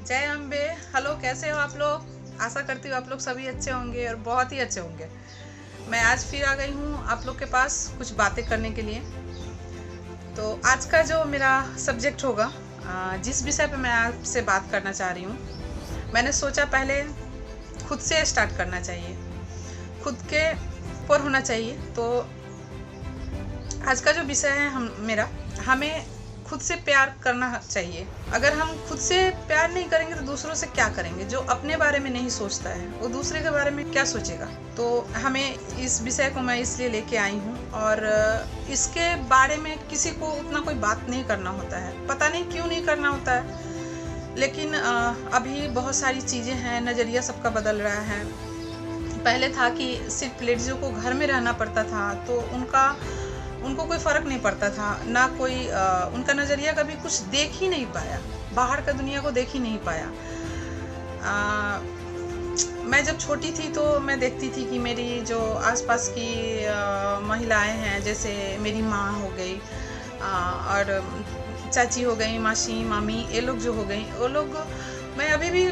जय अम्बे। हेलो, कैसे हो आप लोग? आशा करती हूँ आप लोग सभी अच्छे होंगे और बहुत ही अच्छे होंगे। मैं आज फिर आ गई हूँ आप लोग के पास कुछ बातें करने के लिए। तो आज का जो मेरा सब्जेक्ट होगा, जिस विषय पे मैं आपसे बात करना चाह रही हूँ, मैंने सोचा पहले खुद से स्टार्ट करना चाहिए, खुद के ऊपर होना चाहिए। तो आज का जो विषय है हमें खुद से प्यार करना चाहिए। अगर हम खुद से प्यार नहीं करेंगे तो दूसरों से क्या करेंगे? जो अपने बारे में नहीं सोचता है वो दूसरे के बारे में क्या सोचेगा? तो हमें इस विषय को मैं इसलिए लेके आई हूँ, और इसके बारे में किसी को उतना कोई बात नहीं करना होता है। पता नहीं क्यों नहीं करना होता है, लेकिन अभी बहुत सारी चीज़ें हैं, नज़रिया सबका बदल रहा है। पहले था कि सिर्फ लेडीज़ों को घर में रहना पड़ता था, तो उनको कोई फ़र्क नहीं पड़ता था, ना कोई उनका नज़रिया कभी कुछ देख ही नहीं पाया, बाहर का दुनिया को देख ही नहीं पाया। मैं जब छोटी थी तो मैं देखती थी कि मेरी जो आसपास की महिलाएं हैं, जैसे मेरी माँ हो गई और चाची हो गई, मासी, मामी, ये लोग जो हो गई, वो लोग, मैं अभी भी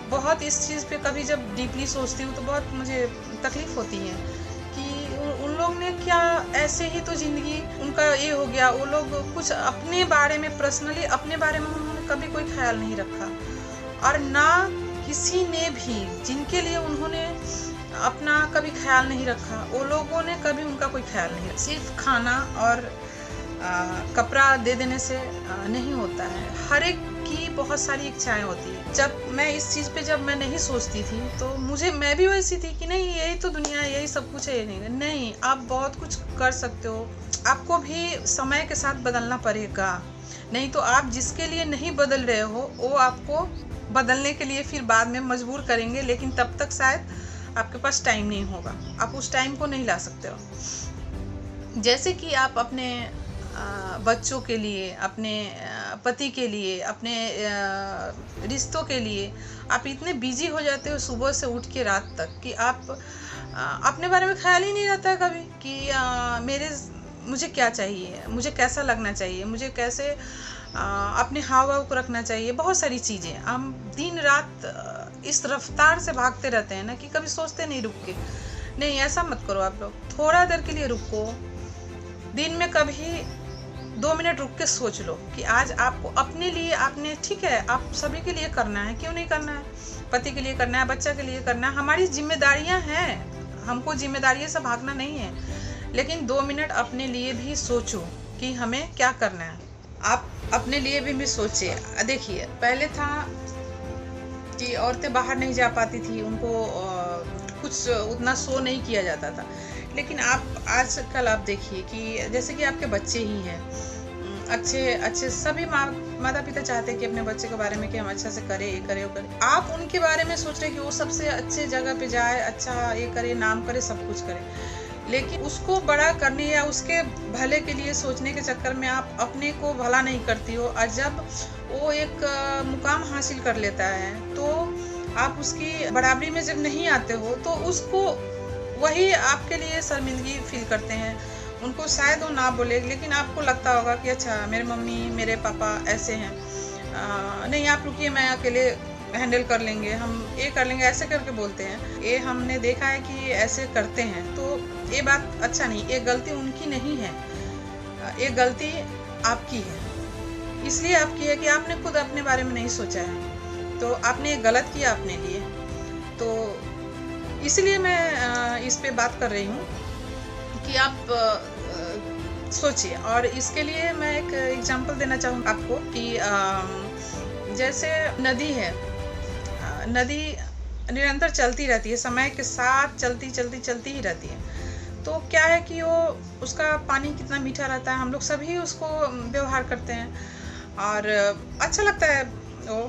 बहुत इस चीज़ पे कभी जब डीपली सोचती हूँ तो बहुत मुझे तकलीफ़ होती है कि उन लोग ने क्या ऐसे ही तो ज़िंदगी उनका ये हो गया। वो लोग कुछ अपने बारे में, पर्सनली अपने बारे में उन्होंने कभी कोई ख्याल नहीं रखा, और ना किसी ने भी जिनके लिए उन्होंने अपना कभी ख्याल नहीं रखा, वो लोगों ने कभी उनका कोई ख्याल नहीं रखा। सिर्फ खाना और कपड़ा दे देने से नहीं होता है। हर एक की बहुत सारी इच्छाएं होती है। जब मैं इस चीज़ पे जब मैं नहीं सोचती थी तो मैं भी वैसी थी कि नहीं, यही तो दुनिया है, यही सब कुछ है। नहीं, आप बहुत कुछ कर सकते हो, आपको भी समय के साथ बदलना पड़ेगा। नहीं तो आप जिसके लिए नहीं बदल रहे हो वो आपको बदलने के लिए फिर बाद में मजबूर करेंगे, लेकिन तब तक शायद आपके पास टाइम नहीं होगा, आप उस टाइम को नहीं ला सकते हो। जैसे कि आप अपने बच्चों के लिए, अपने पति के लिए, अपने रिश्तों के लिए आप इतने बिजी हो जाते हो सुबह से उठ के रात तक कि आप अपने बारे में ख्याल ही नहीं रहता है कभी कि मुझे क्या चाहिए, मुझे कैसा लगना चाहिए, मुझे कैसे अपने हाव भाव को रखना चाहिए। बहुत सारी चीज़ें हम दिन रात इस रफ्तार से भागते रहते हैं ना कि कभी सोचते नहीं रुक के। नहीं, ऐसा मत करो आप लोग, थोड़ा देर के लिए रुको। दिन में कभी 2 मिनट रुक के सोच लो कि आज आपको अपने लिए, आपने, ठीक है, आप सभी के लिए करना है, क्यों नहीं करना है? पति के लिए करना है, बच्चा के लिए करना है, हमारी जिम्मेदारियां हैं, हमको जिम्मेदारियों से भागना नहीं है। लेकिन 2 मिनट अपने लिए भी सोचो कि हमें क्या करना है। आप अपने लिए भी सोचिए। देखिए, पहले था कि औरतें बाहर नहीं जा पाती थी, उनको कुछ उतना शो नहीं किया जाता था। लेकिन आप आजकल आप देखिए कि जैसे कि आपके बच्चे ही हैं, अच्छे सभी माता पिता चाहते हैं कि अपने बच्चे के बारे में कि हम अच्छा से करें, ये करें, वो करें। आप उनके बारे में सोच रहे हैं कि वो सबसे अच्छे जगह पे जाए, अच्छा ये करे, नाम करे, सब कुछ करे। लेकिन उसको बड़ा करने या उसके भले के लिए सोचने के चक्कर में आप अपने को भला नहीं करती हो, और जब वो एक मुकाम हासिल कर लेता है तो आप उसकी बराबरी में जब नहीं आते हो तो उसको वही आपके लिए शर्मिंदगी फील करते हैं। उनको शायद वो ना बोले, लेकिन आपको लगता होगा कि अच्छा, मेरे मम्मी, मेरे पापा ऐसे हैं, नहीं आप रुकिए, मैं अकेले हैंडल कर लेंगे, हम ये कर लेंगे, ऐसे करके बोलते हैं। ये हमने देखा है कि ऐसे करते हैं, तो ये बात अच्छा नहीं, ये गलती उनकी नहीं है, ये गलती आपकी है। इसलिए आपकी है कि आपने खुद अपने बारे में नहीं सोचा है, तो आपने गलत किया अपने लिए। तो इसलिए मैं इस पे बात कर रही हूँ कि आप सोचिए। और इसके लिए मैं एक एग्जांपल देना चाहूँ आपको कि जैसे नदी है, नदी निरंतर चलती रहती है, समय के साथ चलती ही रहती है। तो क्या है कि वो, उसका पानी कितना मीठा रहता है, हम लोग सभी उसको व्यवहार करते हैं और अच्छा लगता है वो।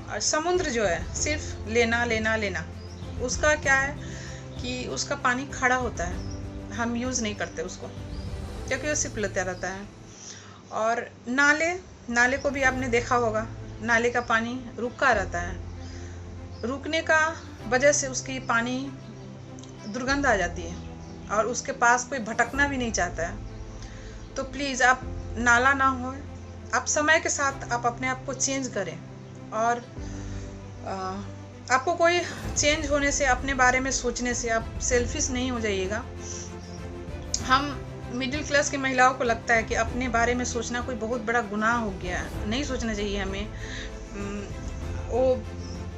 और समुद्र जो है सिर्फ लेना लेना लेना, उसका क्या है कि उसका पानी खड़ा होता है, हम यूज़ नहीं करते उसको, क्योंकि वो सिर्फ लेता रहता है। और नाले को भी आपने देखा होगा, नाले का पानी रुका रहता है, रुकने का वजह से उसकी पानी दुर्गंध आ जाती है और उसके पास कोई भटकना भी नहीं चाहता है। तो प्लीज़ आप नाला ना हो, आप समय के साथ आप अपने आप को चेंज करें और आपको कोई चेंज होने से, अपने बारे में सोचने से आप सेल्फिश नहीं हो जाइएगा। हम मिडिल क्लास की महिलाओं को लगता है कि अपने बारे में सोचना कोई बहुत बड़ा गुनाह हो गया है, नहीं सोचना चाहिए हमें। वो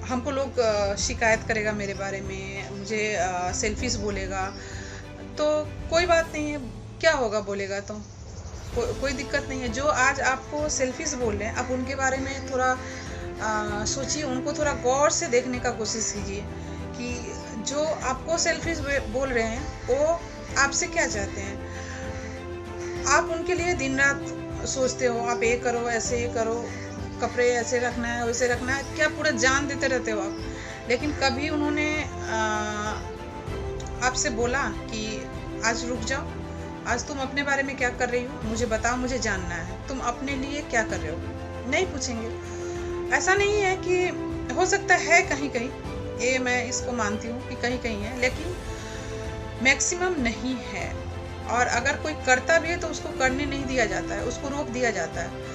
हमको लोग शिकायत करेगा मेरे बारे में, मुझे सेल्फिश बोलेगा, तो कोई बात नहीं है, क्या होगा बोलेगा तो कोई दिक्कत नहीं है। जो आज आपको सेल्फिश बोल रहे हैं, आप उनके बारे में थोड़ा सोचिए, उनको थोड़ा गौर से देखने का कोशिश कीजिए कि जो आपको सेल्फिश बोल रहे हैं वो आपसे क्या चाहते हैं। आप उनके लिए दिन रात सोचते हो, आप ये करो, ऐसे ये करो, कपड़े ऐसे रखना है, वैसे रखना है, क्या पूरा जान देते रहते हो आप। लेकिन कभी उन्होंने आपसे बोला कि आज रुक जाओ, आज तुम अपने बारे में क्या कर रही हो, मुझे बताओ, मुझे जानना है, तुम अपने लिए क्या कर रहे हो। नहीं पूछेंगे। ऐसा नहीं है कि हो सकता है कहीं कहीं, ये मैं इसको मानती हूँ कि कहीं कहीं है, लेकिन मैक्सिमम नहीं है। और अगर कोई करता भी है तो उसको करने नहीं दिया जाता है, उसको रोक दिया जाता है।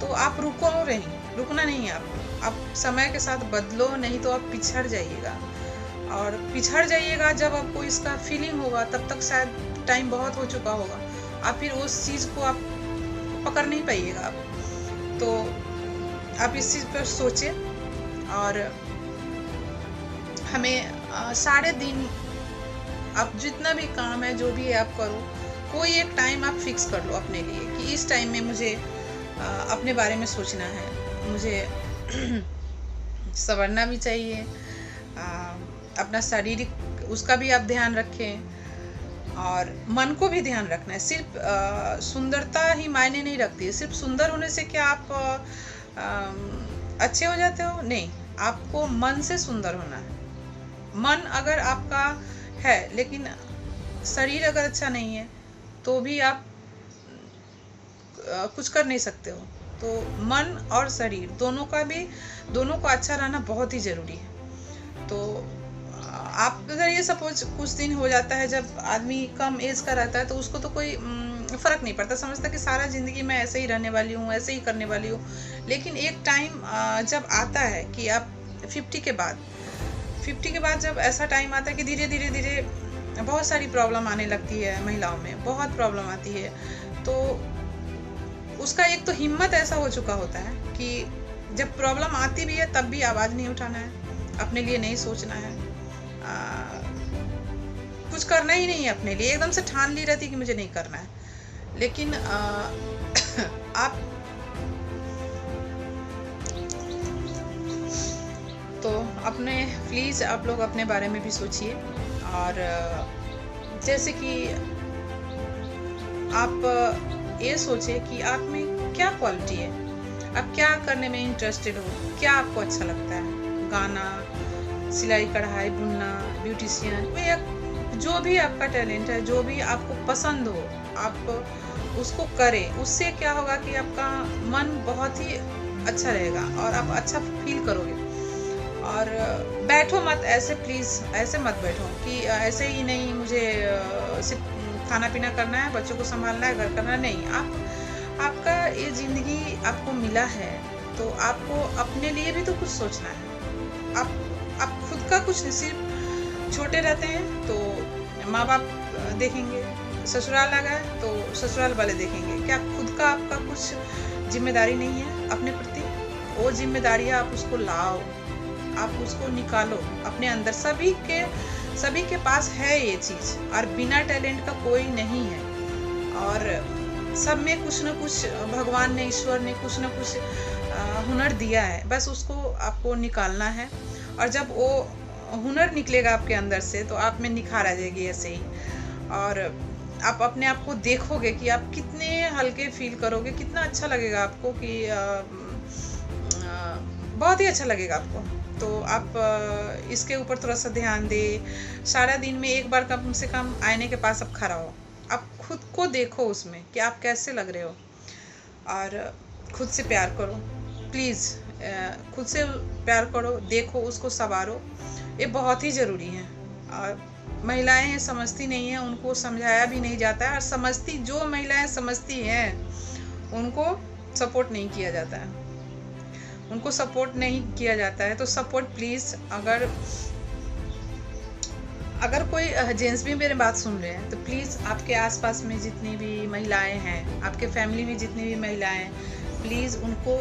तो आप रुको नहीं, रुकना नहीं है आप समय के साथ बदलो, नहीं तो आप पिछड़ जाइएगा। और पिछड़ जाइएगा जब आपको इसका फीलिंग होगा, तब तक शायद टाइम बहुत हो चुका होगा, आप फिर उस चीज़ को आप पकड़ नहीं पाइएगा आप। तो आप इस चीज़ पर सोचें। और हमें सारे दिन आप जितना भी काम है, जो भी है आप करो, कोई एक टाइम आप फिक्स कर लो अपने लिए कि इस टाइम में मुझे अपने बारे में सोचना है, मुझे संवरना भी चाहिए, अपना शारीरिक उसका भी आप ध्यान रखें और मन को भी ध्यान रखना है। सिर्फ सुंदरता ही मायने नहीं रखती है। सिर्फ सुंदर होने से क्या आप अच्छे हो जाते हो? नहीं, आपको मन से सुंदर होना है। मन अगर आपका है लेकिन शरीर अगर अच्छा नहीं है तो भी आप कुछ कर नहीं सकते हो। तो मन और शरीर दोनों को अच्छा रहना बहुत ही ज़रूरी है। तो आप अगर ये सपोज कुछ दिन हो जाता है, जब आदमी कम एज का रहता है तो उसको तो कोई फ़र्क नहीं पड़ता, समझता कि सारा ज़िंदगी मैं ऐसे ही रहने वाली हूँ, ऐसे ही करने वाली हूँ। लेकिन एक टाइम जब आता है कि आप 50 के बाद जब ऐसा टाइम आता है कि धीरे धीरे बहुत सारी प्रॉब्लम आने लगती है, महिलाओं में बहुत प्रॉब्लम आती है। तो उसका एक तो हिम्मत ऐसा हो चुका होता है कि जब प्रॉब्लम आती भी है तब भी आवाज़ नहीं उठाना है, अपने लिए नहीं सोचना है, कुछ करना ही नहीं है अपने लिए, एकदम से ठान ली रहती कि मुझे नहीं करना है। लेकिन आप तो प्लीज़ आप लोग अपने बारे में भी सोचिए। और जैसे कि आप ये सोचिए कि आप में क्या क्वालिटी है, आप क्या करने में इंटरेस्टेड हो, क्या आपको अच्छा लगता है। गाना, सिलाई कढ़ाई, बुनना, ब्यूटिशियन, जो भी आपका टैलेंट है, जो भी आपको पसंद हो, आप उसको करें। उससे क्या होगा कि आपका मन बहुत ही अच्छा रहेगा और आप अच्छा फील करोगे। और बैठो मत ऐसे, प्लीज़ ऐसे मत बैठो कि ऐसे ही नहीं, मुझे सिर्फ खाना पीना करना है, बच्चों को संभालना है, घर करना, नहीं। आपका ये ज़िंदगी आपको मिला है तो आपको अपने लिए भी तो कुछ सोचना है। आप खुद का कुछ नहीं, सिर्फ छोटे रहते हैं तो माँ बाप देखेंगे, ससुराल आ गए तो ससुराल वाले देखेंगे। क्या खुद का आपका कुछ जिम्मेदारी नहीं है अपने प्रति? वो जिम्मेदारियाँ आप उसको लाओ, आप उसको निकालो अपने अंदर। सभी के पास है ये चीज़, और बिना टैलेंट का कोई नहीं है। और सब में कुछ न कुछ भगवान ने, ईश्वर ने कुछ न कुछ हुनर दिया है, बस उसको आपको निकालना है। और जब वो हुनर निकलेगा आपके अंदर से तो आप में निखार आ जाएगी ऐसे ही। और आप अपने आप को देखोगे कि आप कितने हल्के फील करोगे, कितना अच्छा लगेगा आपको कि बहुत ही अच्छा लगेगा आपको। तो आप इसके ऊपर थोड़ा सा ध्यान दें। सारा दिन में एक बार कम से कम आईने के पास आप खड़ा हो, आप खुद को देखो उसमें कि आप कैसे लग रहे हो, और खुद से प्यार करो प्लीज़। खुद से प्यार करो, देखो उसको, संवारो, ये बहुत ही ज़रूरी है। और महिलाएं हैं समझती नहीं हैं, उनको समझाया भी नहीं जाता है। और जो महिलाएं समझती हैं उनको सपोर्ट नहीं किया जाता है। उनको सपोर्ट नहीं किया जाता है। तो सपोर्ट प्लीज़, अगर कोई जेंट्स भी मेरे बात सुन रहे हैं तो प्लीज़ आपके आसपास में जितनी भी महिलाएं हैं, आपके फैमिली में जितनी भी महिलाएं हैं, प्लीज़ उनको,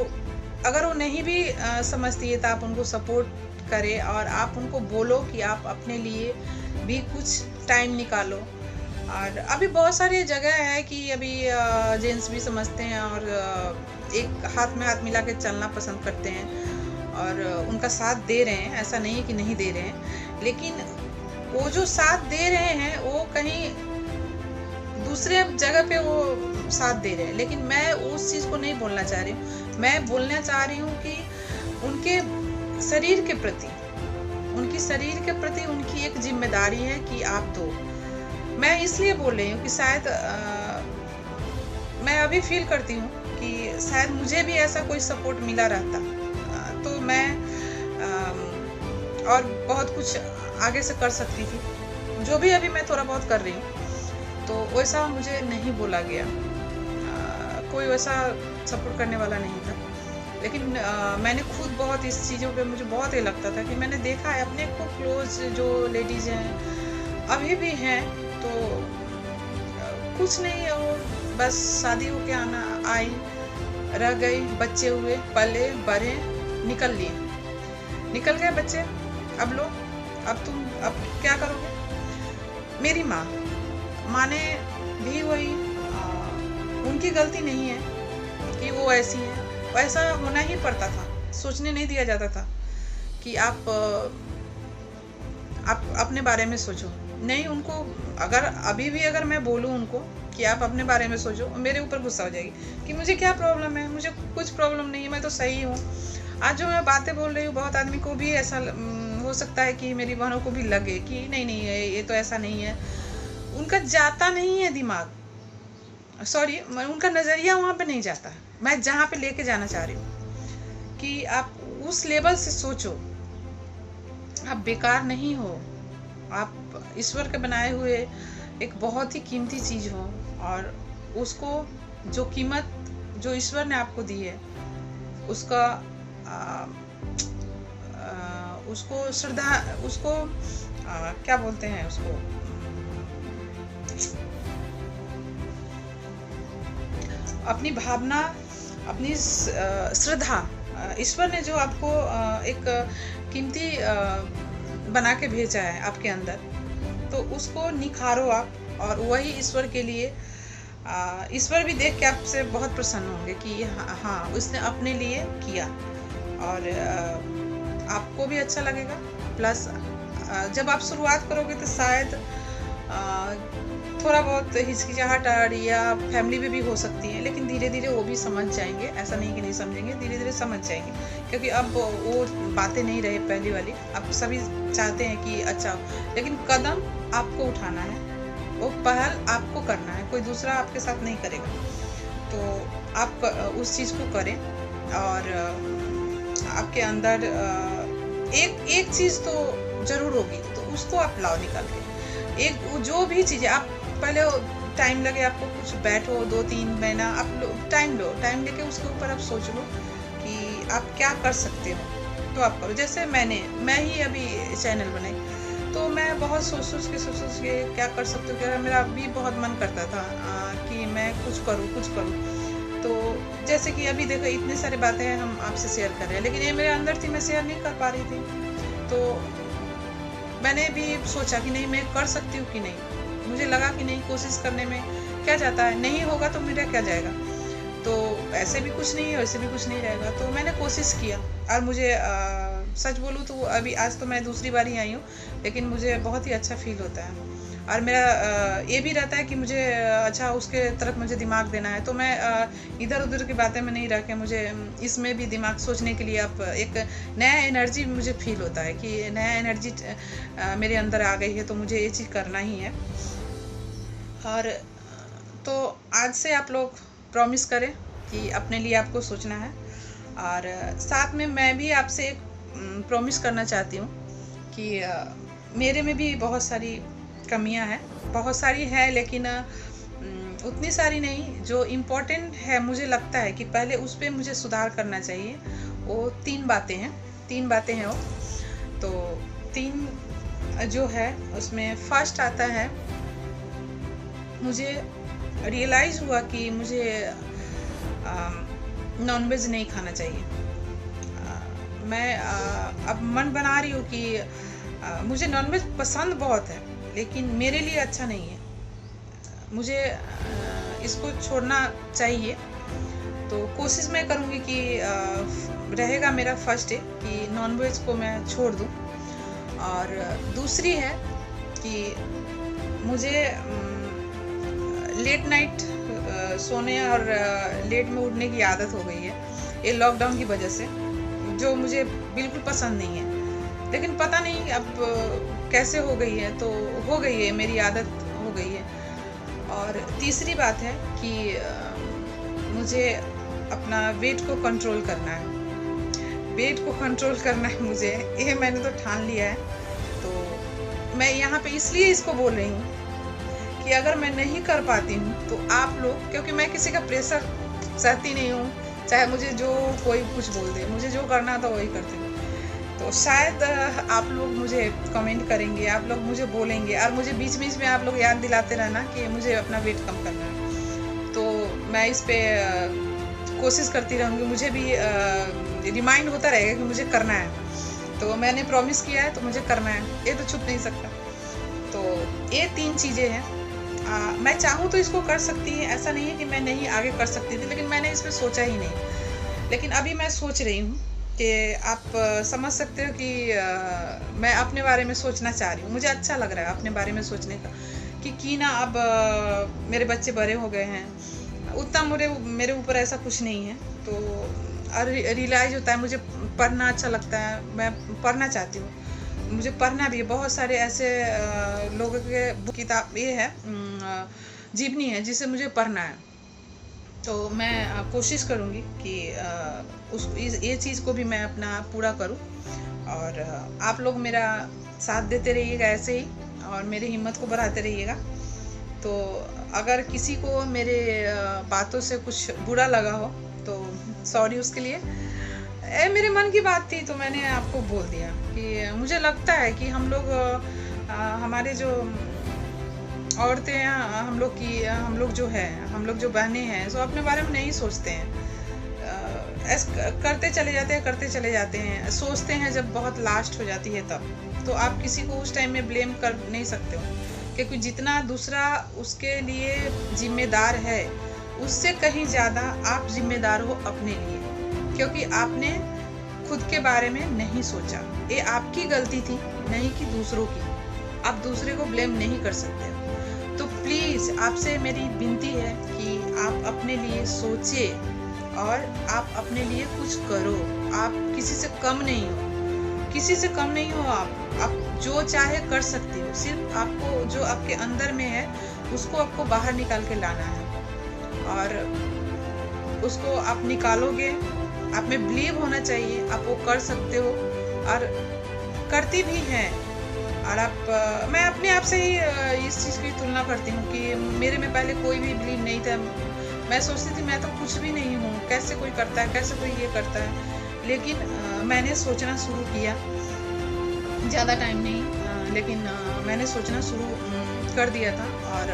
अगर वो नहीं भी समझती है तो आप उनको सपोर्ट करें और आप उनको बोलो कि आप अपने लिए भी कुछ टाइम निकालो। और अभी बहुत सारी जगह है कि अभी जेंट्स भी समझते हैं और एक हाथ में हाथ मिला के चलना पसंद करते हैं और उनका साथ दे रहे हैं, ऐसा नहीं है कि नहीं दे रहे हैं, लेकिन वो जो साथ दे रहे हैं वो कहीं दूसरे जगह पे वो साथ दे रहे हैं। लेकिन मैं उस चीज़ को नहीं बोलना चाह रही हूँ। मैं बोलना चाह रही हूँ कि उनके शरीर के प्रति उनकी एक जिम्मेदारी है कि आप दो। मैं इसलिए बोल रही हूँ कि शायद मैं अभी फील करती हूँ कि शायद मुझे भी ऐसा कोई सपोर्ट मिला रहता तो मैं और बहुत कुछ आगे से कर सकती थी, जो भी अभी मैं थोड़ा बहुत कर रही हूँ। तो वैसा मुझे नहीं बोला गया, कोई वैसा सपोर्ट करने वाला नहीं था। लेकिन मैंने खुद बहुत इस चीज़ों पे मुझे बहुत ये लगता था कि मैंने देखा है अपने को क्लोज जो लेडीज़ हैं अभी भी हैं, तो कुछ नहीं, वो बस शादी होके आई, रह गई, बच्चे हुए, पले बड़े, निकल गए बच्चे। अब लो, अब क्या करोगे? मेरी माँ ने भी वही, उनकी गलती नहीं है कि वो ऐसी है, ऐसा होना ही पड़ता था, सोचने नहीं दिया जाता था कि आप अपने बारे में सोचो। नहीं, उनको अभी भी अगर मैं बोलूँ उनको कि आप अपने बारे में सोचो, मेरे ऊपर गुस्सा हो जाएगी कि मुझे क्या प्रॉब्लम है, मुझे कुछ प्रॉब्लम नहीं है, मैं तो सही हूँ। आज जो मैं बातें बोल रही हूँ, बहुत आदमी को भी ऐसा हो सकता है कि मेरी बहनों को भी लगे कि नहीं ये तो ऐसा नहीं है। उनका जाता नहीं है दिमाग, सॉरी, उनका नज़रिया वहाँ पे नहीं जाता। मैं जहाँ पे लेके जाना चाह रही हूँ कि आप उस लेवल से सोचो, आप बेकार नहीं हो, आप ईश्वर के बनाए हुए एक बहुत ही कीमती चीज़ हो और उसको जो कीमत जो ईश्वर ने आपको दी है उसका उसको श्रद्धा, उसको क्या बोलते हैं, उसको अपनी भावना, अपनी श्रद्धा, ईश्वर ने जो आपको एक कीमती बना के भेजा है आपके अंदर, तो उसको निखारो आप। और वही ईश्वर के लिए, ईश्वर भी देख के आपसे बहुत प्रसन्न होंगे कि हाँ उसने अपने लिए किया, और आपको भी अच्छा लगेगा। प्लस जब आप शुरुआत करोगे तो शायद थोड़ा बहुत हिचकिचाहट या फैमिली में भी हो सकती है, लेकिन धीरे धीरे वो भी समझ जाएंगे, ऐसा नहीं कि नहीं समझेंगे, धीरे धीरे समझ जाएंगे, क्योंकि अब वो बातें नहीं रहे पहली वाली। अब सभी चाहते हैं कि अच्छा, लेकिन कदम आपको उठाना है, वो पहल आपको करना है, कोई दूसरा आपके साथ नहीं करेगा। तो आप उस चीज़ को करें और आपके अंदर एक चीज़ तो ज़रूर होगी, तो उसको आप लाओ निकाल के। एक जो भी चीज़ें आप पहले टाइम लगे आपको, कुछ बैठो 2-3 महीना आप टाइम लो, टाइम लेके उसके ऊपर आप सोच लो कि आप क्या कर सकते हो, तो आप करो। जैसे मैं ही अभी चैनल बनाई, तो मैं बहुत सोच के क्या कर सकती हूँ, क्या मेरा भी बहुत मन करता था कि मैं कुछ करूँ। तो जैसे कि अभी देखो इतनी सारी बातें हम आपसे शेयर कर रहे हैं, लेकिन ये मेरे अंदर थी, मैं शेयर नहीं कर पा रही थी। तो मैंने भी सोचा कि नहीं, मैं कर सकती हूँ कि नहीं। मुझे लगा कि नहीं, कोशिश करने में क्या जाता है, नहीं होगा तो मेरा क्या जाएगा, तो ऐसे भी कुछ नहीं है, वैसे भी कुछ नहीं रहेगा। तो मैंने कोशिश किया, और मुझे सच बोलूँ तो अभी आज तो मैं दूसरी बार ही आई हूँ, लेकिन मुझे बहुत ही अच्छा फील होता है। और मेरा ये भी रहता है कि मुझे अच्छा उसके तरफ मुझे दिमाग देना है, तो मैं इधर उधर की बातें में नहीं रह के मुझे इसमें भी दिमाग सोचने के लिए अब एक नया एनर्जी मुझे फील होता है कि नया एनर्जी मेरे अंदर आ गई है, तो मुझे ये चीज़ करना ही है। और तो आज से आप लोग प्रॉमिस करें कि अपने लिए आपको सोचना है। और साथ में मैं भी आपसे एक प्रॉमिस करना चाहती हूँ कि मेरे में भी बहुत सारी कमियां हैं, बहुत सारी है, लेकिन उतनी सारी नहीं। जो इम्पोर्टेंट है, मुझे लगता है कि पहले उस पर मुझे सुधार करना चाहिए, वो 3 बातें हैं, 3 बातें हैं वो। तो 3 जो है उसमें फर्स्ट आता है, मुझे रियलाइज़ हुआ कि मुझे नॉनवेज नहीं खाना चाहिए। मैं अब मन बना रही हूँ कि मुझे नॉनवेज पसंद बहुत है, लेकिन मेरे लिए अच्छा नहीं है, मुझे इसको छोड़ना चाहिए। तो कोशिश मैं करूँगी कि रहेगा मेरा फर्स्ट है कि नॉनवेज को मैं छोड़ दूँ। और दूसरी है कि मुझे लेट नाइट सोने और लेट में उठने की आदत हो गई है, ये लॉकडाउन की वजह से, जो मुझे बिल्कुल पसंद नहीं है। लेकिन पता नहीं अब कैसे हो गई है, तो हो गई है, मेरी आदत हो गई है। और तीसरी बात है कि मुझे अपना वेट को कंट्रोल करना है, वेट को कंट्रोल करना है मुझे, ये मैंने तो ठान लिया है। तो मैं यहाँ पे इसलिए इसको बोल रही हूँ कि अगर मैं नहीं कर पाती हूँ तो आप लोग, क्योंकि मैं किसी का प्रेशर सहती नहीं हूँ, चाहे मुझे जो कोई कुछ बोल दे, मुझे जो करना था वही करती हूँ। तो शायद आप लोग मुझे कमेंट करेंगे, आप लोग मुझे बोलेंगे, और मुझे बीच बीच में आप लोग याद दिलाते रहना कि मुझे अपना वेट कम करना है। तो मैं इस पे कोशिश करती रहूँगी, मुझे भी रिमाइंड होता रहेगा कि मुझे करना है। तो मैंने प्रॉमिस किया है तो मुझे करना है, ये तो छूट नहीं सकता। तो ये 3 चीज़ें हैं। मैं चाहूँ तो इसको कर सकती है, ऐसा नहीं है कि मैं नहीं आगे कर सकती थी, लेकिन मैंने इस पर सोचा ही नहीं। लेकिन अभी मैं सोच रही हूँ कि आप समझ सकते हो कि मैं अपने बारे में सोचना चाह रही हूँ। मुझे अच्छा लग रहा है अपने बारे में सोचने का कि ना अब मेरे बच्चे बड़े हो गए हैं, उतना मेरे ऊपर ऐसा कुछ नहीं है। तो रियलाइज़ होता है, मुझे पढ़ना अच्छा लगता है, मैं पढ़ना चाहती हूँ, मुझे पढ़ना भी है। बहुत सारे ऐसे लोगों के किताब ये है, जीवनी है, जिसे मुझे पढ़ना है। तो मैं कोशिश करूँगी कि ये चीज़ को भी मैं अपना पूरा करूँ। और आप लोग मेरा साथ देते रहिएगा ऐसे ही, और मेरी हिम्मत को बढ़ाते रहिएगा। तो अगर किसी को मेरे बातों से कुछ बुरा लगा हो तो सॉरी उसके लिए, मेरे मन की बात थी तो मैंने आपको बोल दिया कि मुझे लगता है कि हम लोग हमारे जो औरतें हैं, हम लोग जो बहनें हैं, सो अपने बारे में नहीं सोचते हैं, करते चले जाते हैं, सोचते हैं जब बहुत लास्ट हो जाती है तब। तो आप किसी को उस टाइम में ब्लेम कर नहीं सकते हो, क्योंकि जितना दूसरा उसके लिए जिम्मेदार है, उससे कहीं ज़्यादा आप जिम्मेदार हो अपने लिए, क्योंकि आपने खुद के बारे में नहीं सोचा। ये आपकी गलती थी, नहीं कि दूसरों की। आप दूसरे को ब्लेम नहीं कर सकते। तो प्लीज़ आपसे मेरी विनती है कि आप अपने लिए सोचिए और आप अपने लिए कुछ करो। आप किसी से कम नहीं हो, किसी से कम नहीं हो। आप जो चाहे कर सकते हो, सिर्फ आपको जो आपके अंदर में है उसको आपको बाहर निकाल के लाना है, और उसको आप निकालोगे, आप में बिलीव होना चाहिए, आप वो कर सकते हो और करती भी हैं। और मैं अपने आप से ही इस चीज़ की तुलना करती हूँ कि मेरे में पहले कोई भी बिलीव नहीं था। मैं सोचती थी मैं तो कुछ भी नहीं हूँ, कैसे कोई करता है, कैसे कोई ये करता है। लेकिन मैंने सोचना शुरू किया, ज़्यादा टाइम नहीं, लेकिन मैंने सोचना शुरू कर दिया था। और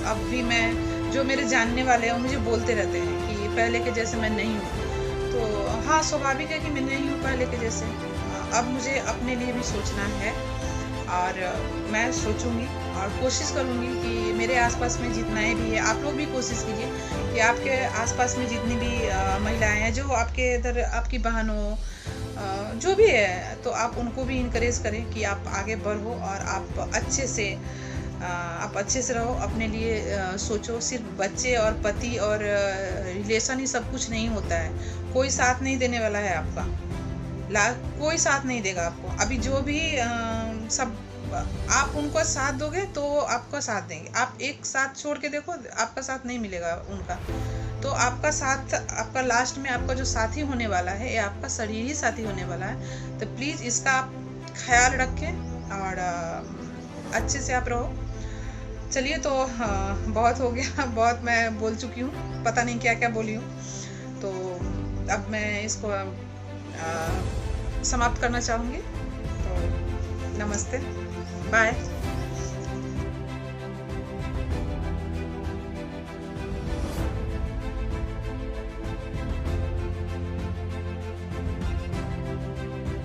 अब भी मैं, जो मेरे जानने वाले हैं मुझे बोलते रहते हैं कि पहले के जैसे मैं नहीं हूँ। तो हाँ, स्वाभाविक है कि मैं नहीं हूँ पहले के जैसे। अब मुझे अपने लिए भी सोचना है, और मैं सोचूंगी और कोशिश करूंगी कि मेरे आसपास में जितने भी है, आप लोग भी कोशिश कीजिए कि आपके आसपास में जितनी भी महिलाएं हैं, जो आपके इधर आपकी बहन हो, जो भी है, तो आप उनको भी इनकरेज करें कि आप आगे बढ़ो और आप अच्छे से रहो, अपने लिए सोचो। सिर्फ बच्चे और पति और रिलेशन ही सब कुछ नहीं होता है। कोई साथ नहीं देने वाला है आपका, कोई साथ नहीं देगा आपको। अभी जो भी सब आप उनको साथ दोगे तो आपका साथ देंगे। आप एक साथ छोड़ के देखो, आपका साथ नहीं मिलेगा उनका। तो आपका साथ, आपका लास्ट में आपका जो साथी होने वाला है, ये आपका शरीर ही साथी होने वाला है। तो प्लीज़ इसका आप ख्याल रखें और अच्छे से आप रहो। चलिए, तो बहुत हो गया, बहुत मैं बोल चुकी हूँ, पता नहीं क्या क्या बोली हूँ। तो अब मैं इसको समाप्त करना चाहूँगी। तो नमस्ते, बाय।